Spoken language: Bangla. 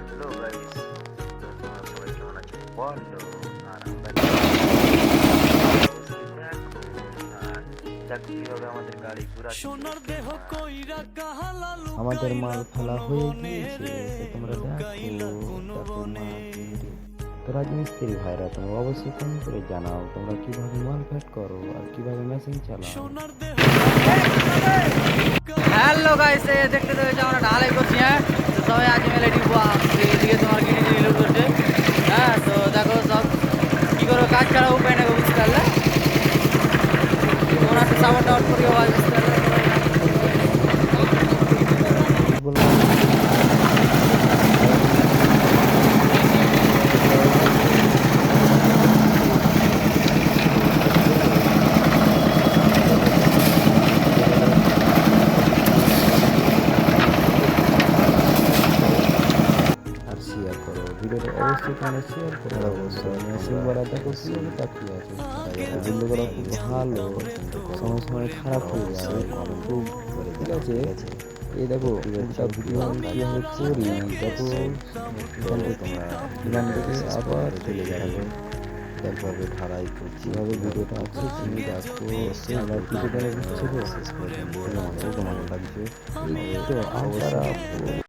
হ্যালো গাইস, তো তোমরা সবাই কেমন আছো বলো। আর আমরা অবশ্যই দেখো। আর দেখো কিভাবে আমাদের গাড়ি ঘোরাচ্ছে। আমাদের মাল ফেলা হয়ে গিয়েছে, তো তোমরা দেখো মাল। তো রাজমিস্ত্রি ভাইরা, তোমরা অবশ্যই কমেন্ট করে জানাও তোমরা কিভাবে মাল ফ্যাট করো আর কিভাবে মেশিন চালাও। হ্যালো গাইস, দেখতে পেয়েছি আমরা ঢালাই করছি। হ্যাঁ, তো সবাই আজ মেলে এদিকে তোমার কিনে লোক করছে। হ্যাঁ, তো দেখো সব কি করবো, কাজ ছাড়া উপায় নেই, বুঝতে পারলে। তোমরা একটু সাপোর্ট টাউট করিও, বুঝতে পারলে। আর শেয়ার করো ভিডিওটা, অবশ্যই তোমরা শেয়ার করো। অবশ্যই মেশিন বলা দেখো কিভাবে তাকিয়ে আছে, বন্ধ করা খুব ভালো, সময় সময় খারাপ হয়ে যাবে খুব, ঠিক আছে। এই দেখো এটা ভিডিও আমি কীভাবে করি, দেখো এখান থেকে আবার চলে যাবে। দেখভাবে ঢালাই করছি, কীভাবে ভিডিওটা আছে তুমি দেখো। আমার কিছু দিনের বুঝছো তো, তোমার লাগছে এই তো আমরা